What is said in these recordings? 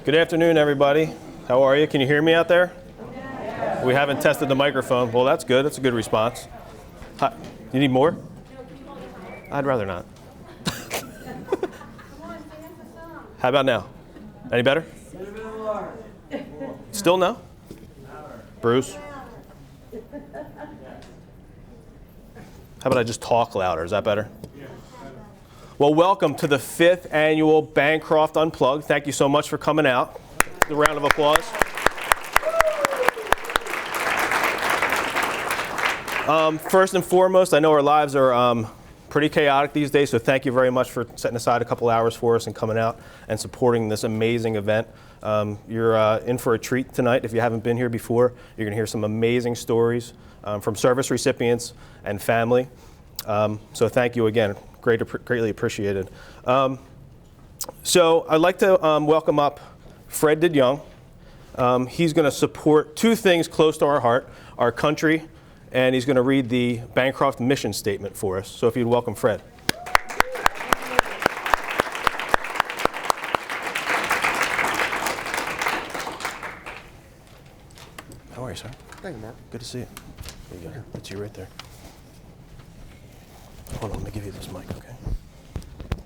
Good afternoon, everybody. How are you? Can you hear me out there? We haven't tested the microphone. Well, that's good. That's a good response. Hi. You need more? I'd rather not. How about now? Any better? Still no? Bruce? How about I just talk louder? Is that better? Well, welcome to the 5th annual Bancroft Unplugged. Thank you so much for coming out. A round of applause. First and foremost, I know our lives are pretty chaotic these days, so thank you very much for setting aside a couple hours for us and coming out and supporting this amazing event. You're in for a treat tonight if you haven't been here before. You're going to hear some amazing stories from service recipients and family. So thank you again. Greatly appreciated. So I'd like to welcome up Fred DeYoung. He's going to support two things close to our heart, our country, and he's going to read the Bancroft mission statement for us. So if you'd welcome Fred. How are you, sir? Thank you, Mark. Good to see you. There you go. That's you right there. Hold on, let me give you this mic, okay?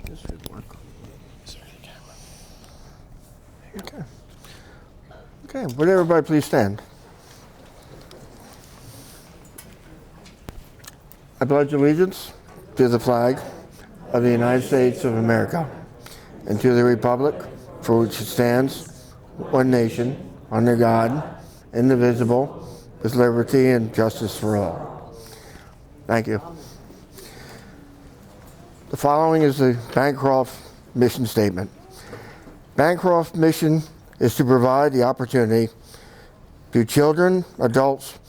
This should work. This is the camera. Okay. Okay, would everybody please stand? I pledge allegiance to the flag of the United States of America and to the republic for which it stands, one nation, under God, indivisible, with liberty and justice for all. Thank you. The following is the Bancroft mission statement. Bancroft's mission is to provide the opportunity to children, adults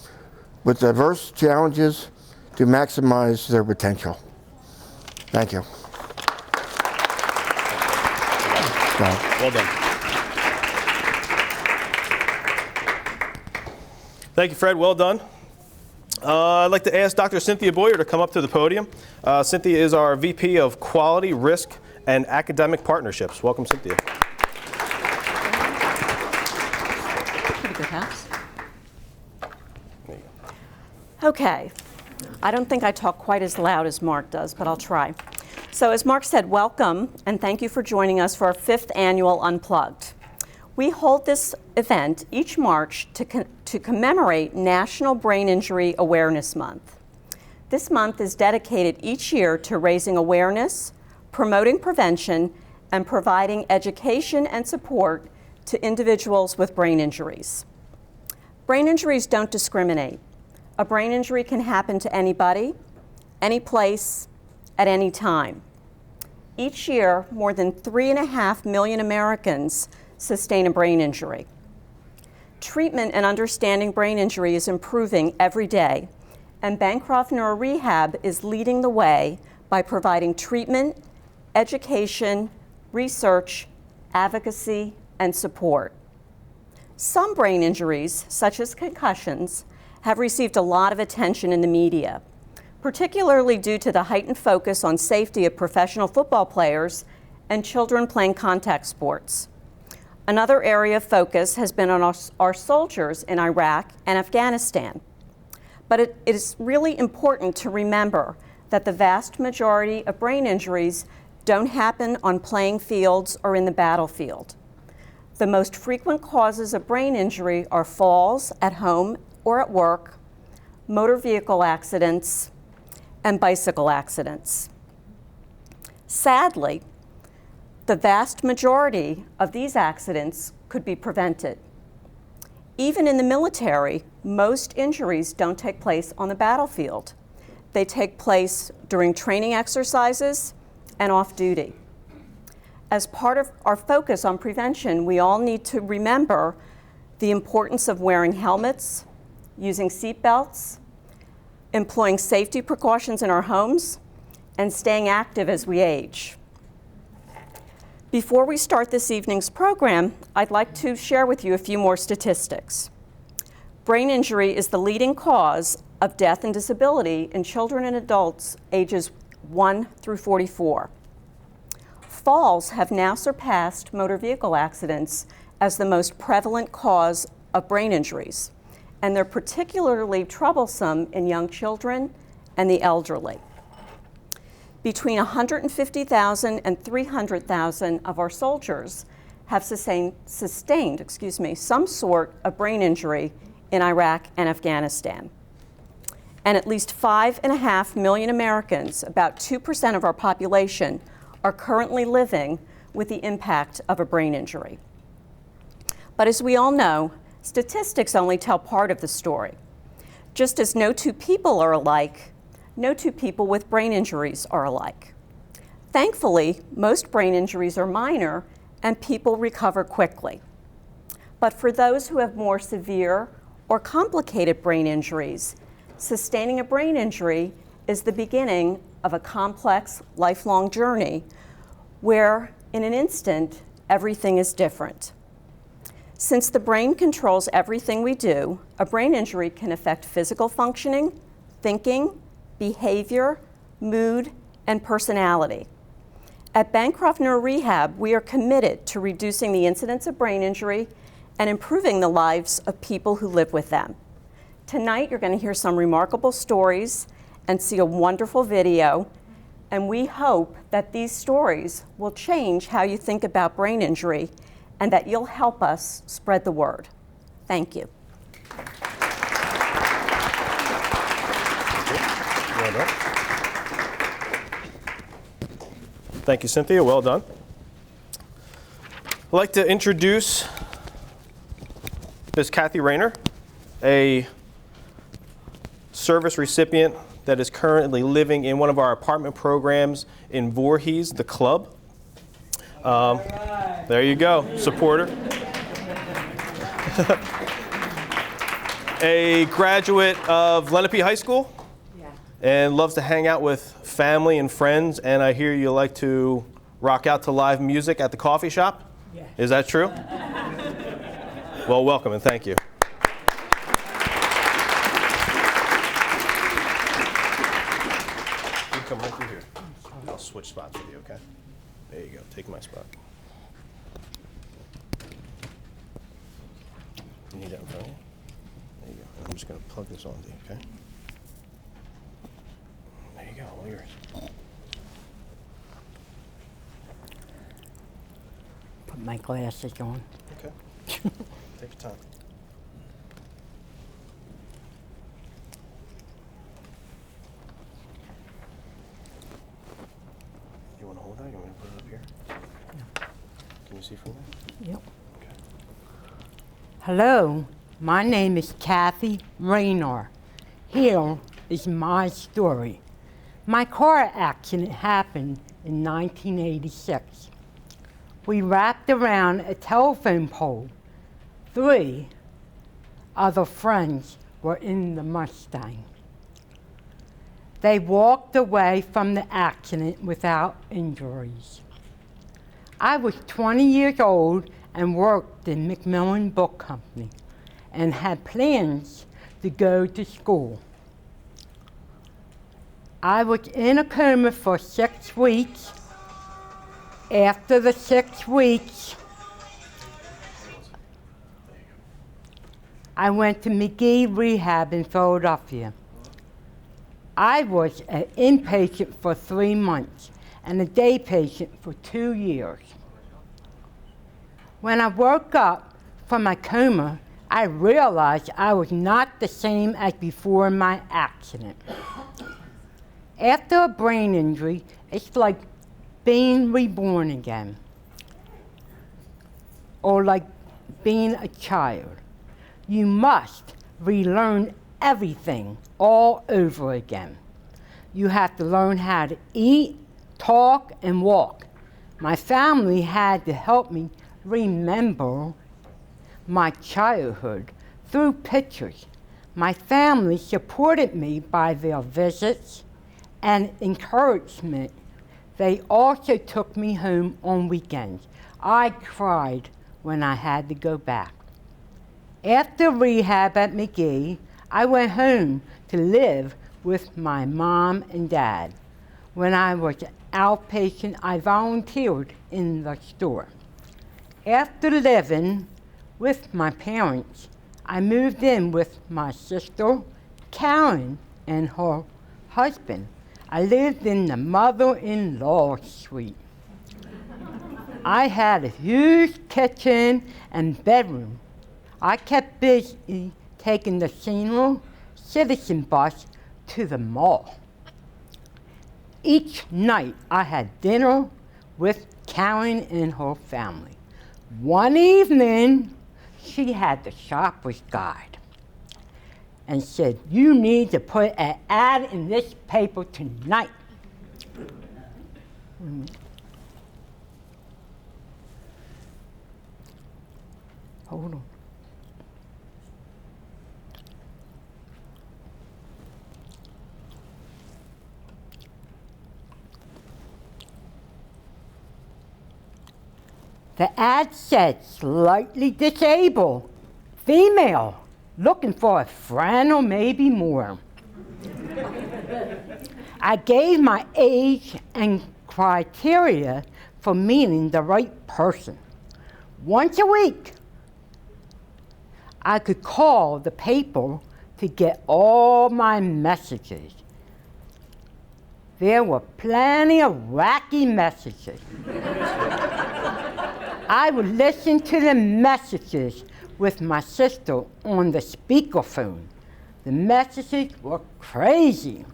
with diverse challenges to maximize their potential. Thank you. Well done. Thank you, Fred. Well done. I'd like to ask Dr. Cynthia Boyer to come up to the podium. Cynthia is our VP of Quality, Risk, and Academic Partnerships. Welcome, Cynthia. Pretty good house. Okay. I don't think I talk quite as loud as Mark does, but I'll try. So as Mark said, welcome, and thank you for joining us for our 5th annual Unplugged. We hold this event each March to commemorate National Brain Injury Awareness Month. This month is dedicated each year to raising awareness, promoting prevention, and providing education and support to individuals with brain injuries. Brain injuries don't discriminate. A brain injury can happen to anybody, any place, at any time. Each year, more than 3.5 million Americans sustain a brain injury. Treatment and understanding brain injury is improving every day, and Bancroft Neurorehab is leading the way by providing treatment, education, research, advocacy, and support. Some brain injuries, such as concussions, have received a lot of attention in the media, particularly due to the heightened focus on safety of professional football players and children playing contact sports. Another area of focus has been on our soldiers in Iraq and Afghanistan. But it is really important to remember that the vast majority of brain injuries don't happen on playing fields or in the battlefield. The most frequent causes of brain injury are falls at home or at work, motor vehicle accidents, and bicycle accidents. Sadly, the vast majority of these accidents could be prevented. Even in the military, most injuries don't take place on the battlefield. They take place during training exercises and off duty. As part of our focus on prevention, we all need to remember the importance of wearing helmets, using seat belts, employing safety precautions in our homes, and staying active as we age. Before we start this evening's program, I'd like to share with you a few more statistics. Brain injury is the leading cause of death and disability in children and adults ages 1 through 44. Falls have now surpassed motor vehicle accidents as the most prevalent cause of brain injuries, and they're particularly troublesome in young children and the elderly. Between 150,000 and 300,000 of our soldiers have sustained some sort of brain injury in Iraq and Afghanistan. And at least 5.5 million Americans, about 2% of our population, are currently living with the impact of a brain injury. But as we all know, statistics only tell part of the story. Just as no two people are alike, no two people with brain injuries are alike. Thankfully, most brain injuries are minor and people recover quickly. But for those who have more severe or complicated brain injuries, sustaining a brain injury is the beginning of a complex, lifelong journey where, in an instant, everything is different. Since the brain controls everything we do, a brain injury can affect physical functioning, thinking, behavior, mood, and personality. At Bancroft Neurorehab, we are committed to reducing the incidence of brain injury and improving the lives of people who live with them. Tonight, you're going to hear some remarkable stories and see a wonderful video, and we hope that these stories will change how you think about brain injury and that you'll help us spread the word. Thank you. Well done. Thank you, Cynthia. Well done. I'd like to introduce Ms. Kathy Raynor, a service recipient that is currently living in one of our apartment programs in Voorhees, the club. There you go, supporter. A graduate of Lenape High School. And loves to hang out with family and friends, and I hear you like to rock out to live music at the coffee shop? Yeah. Is that true? Well, welcome and thank you. You come right through here. I'll switch spots with you, okay? There you go, take my spot. You need that in front of you? There you go. I'm just gonna plug this on to you, okay? There you go, all yours. Put my glasses on. Okay. Take your time. You want to hold that? You want me to put it up here? Yeah. Can you see from there? Yep. Okay. Hello, my name is Kathy Raynor. Here is my story. My car accident happened in 1986. We wrapped around a telephone pole. 3 other friends were in the Mustang. They walked away from the accident without injuries. I was 20 years old and worked in Macmillan Book Company and had plans to go to school. I was in a coma for 6 weeks. After the 6 weeks, I went to McGee Rehab in Philadelphia. I was an inpatient for 3 months and a day patient for 2 years. When I woke up from my coma, I realized I was not the same as before my accident. After a brain injury, it's like being reborn again, or like being a child. You must relearn everything all over again. You have to learn how to eat, talk, and walk. My family had to help me remember my childhood through pictures. My family supported me by their visits and encouragement. They also took me home on weekends. I cried when I had to go back. After rehab at McGee, I went home to live with my mom and dad. When I was an outpatient, I volunteered in the store. After living with my parents, I moved in with my sister, Karen, and her husband. I lived in the mother-in-law suite. I had a huge kitchen and bedroom. I kept busy taking the senior citizen bus to the mall. Each night I had dinner with Karen and her family. One evening, she had the shopper's guide and said, "You need to put an ad in this paper tonight." Hold on. The ad said, "Slightly disabled, female, looking for a friend or maybe more." I gave my age and criteria for meeting the right person. Once a week, I could call the paper to get all my messages. There were plenty of wacky messages. I would listen to the messages with my sister on the speakerphone. The messages were crazy.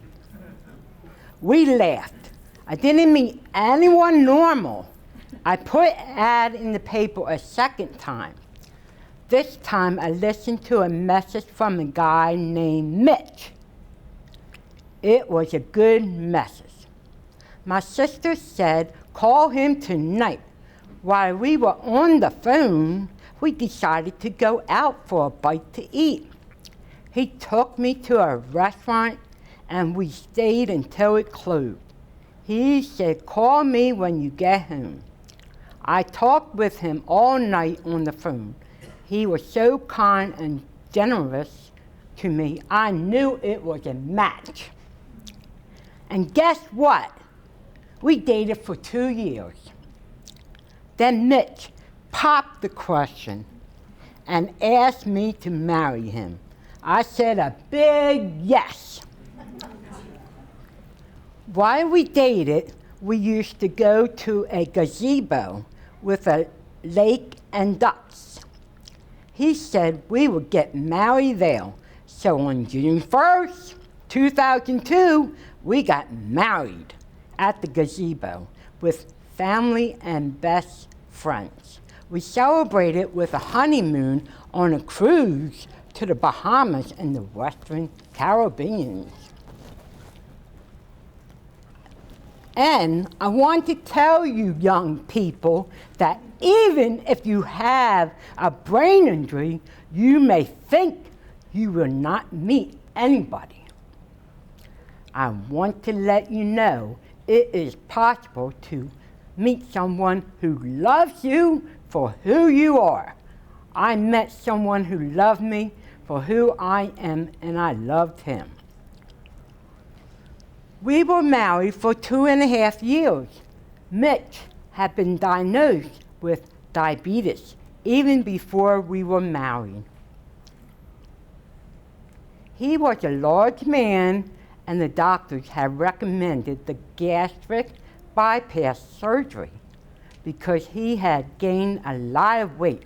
We laughed. I didn't meet anyone normal. I put an ad in the paper a second time. This time I listened to a message from a guy named Mitch. It was a good message. My sister said, "Call him tonight." While we were on the phone, we decided to go out for a bite to eat. He took me to a restaurant and we stayed until it closed. He said, "Call me when you get home." I talked with him all night on the phone. He was so kind and generous to me, I knew it was a match. And guess what? We dated for 2 years. Then Mitch popped the question and asked me to marry him. I said a big yes. While we dated, we used to go to a gazebo with a lake and ducks. He said we would get married there. So on June 1st, 2002, we got married at the gazebo with family and best friends. We celebrated with a honeymoon on a cruise to the Bahamas and the Western Caribbean. And I want to tell you young people that even if you have a brain injury, you may think you will not meet anybody. I want to let you know it is possible to meet someone who loves you for who you are. I met someone who loved me for who I am, and I loved him. We were married for 2.5 years. Mitch had been diagnosed with diabetes even before we were married. He was a large man, and the doctors had recommended the gastric bypass surgery because he had gained a lot of weight.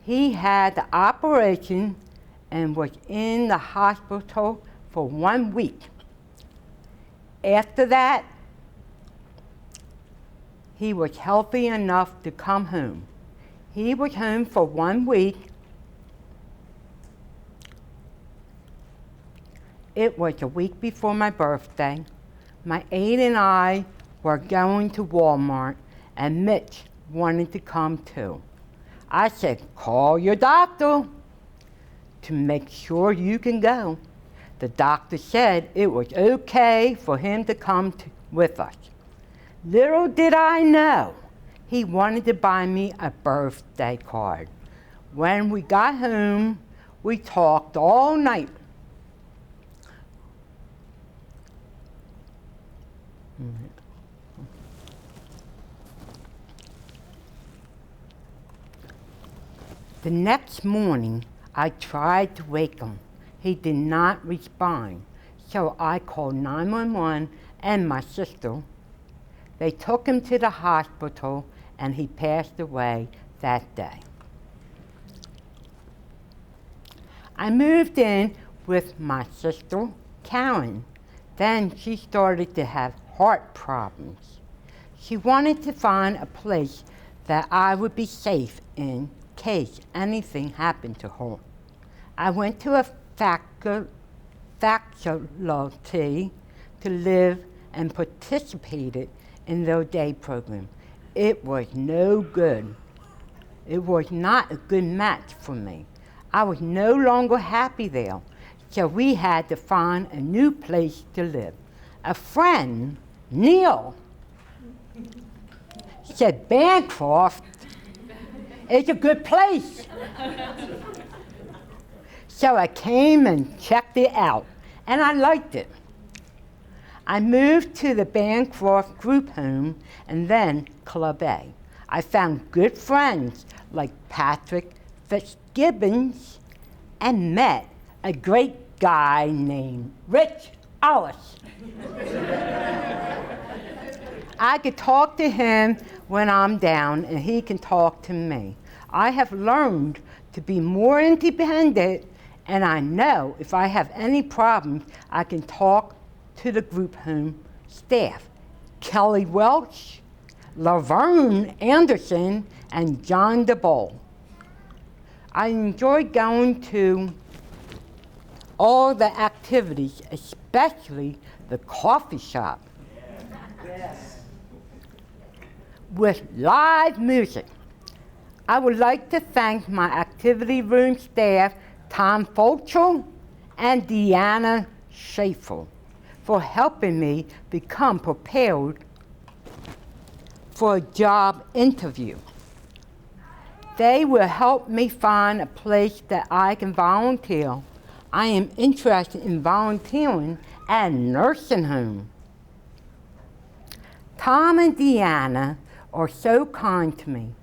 He had the operation and was in the hospital for 1 week. After that, he was healthy enough to come home. He was home for 1 week, It was a week before my birthday. My aide and I were going to Walmart, and Mitch wanted to come too. I said, call your doctor to make sure you can go. The doctor said it was okay for him to come with us. Little did I know, he wanted to buy me a birthday card. When we got home, we talked all night. The next morning, I tried to wake him. He did not respond, so I called 911 and my sister. They took him to the hospital, and he passed away that day. I moved in with my sister, Karen. Then she started to have heart problems. She wanted to find a place that I would be safe in case anything happened to her. I went to a facility to live and participated in their day program. It was no good. It was not a good match for me. I was no longer happy there, so we had to find a new place to live. A friend, Neil, said Bancroft is a good place. So I came and checked it out, and I liked it. I moved to the Bancroft group home and then Club A. I found good friends like Patrick Fitzgibbons and met a great guy named Rich Ellis. I could talk to him when I'm down, and he can talk to me. I have learned to be more independent, and I know if I have any problems, I can talk to the group home staff, Kelly Welch, Laverne Anderson, and John DeBoll. I enjoy going to all the activities, especially the coffee shop. Yes. With live music. I would like to thank my activity room staff, Tom Fulcher and Deanna Schaefer, for helping me become prepared for a job interview. They will help me find a place that I can volunteer. I am interested in volunteering at a nursing home. Tom and Deanna are so kind to me.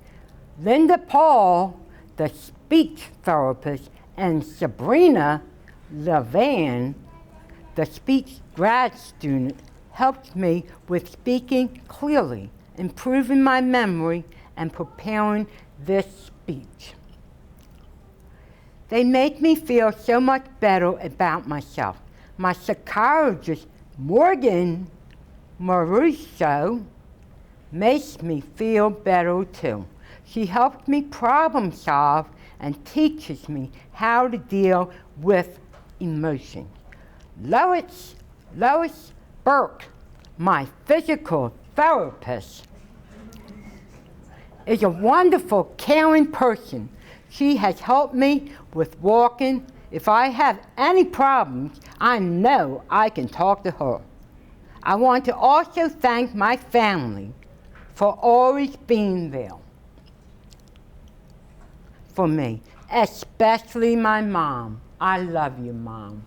Linda Paul, the speech therapist, and Sabrina Levan, the speech grad student, helped me with speaking clearly, improving my memory, and preparing this speech. They make me feel so much better about myself. My psychologist, Morgan Maruso, makes me feel better too. She helps me problem solve and teaches me how to deal with emotions. Lois Burke, my physical therapist, is a wonderful, caring person. She has helped me with walking. If I have any problems, I know I can talk to her. I want to also thank my family for always being there for me, especially my mom. I love you, Mom.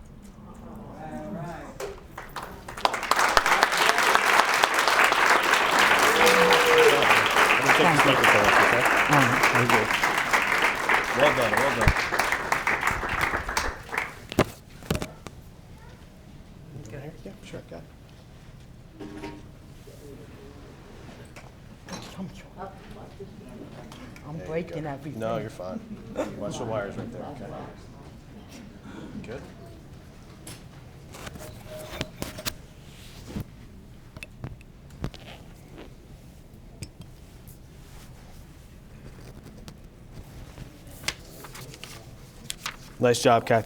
Thank you. Well done, well done. Yeah, sure, got it. I'm breaking everything. No, you're fine. Watch the wires right there, okay? Good. Nice job, Kathy.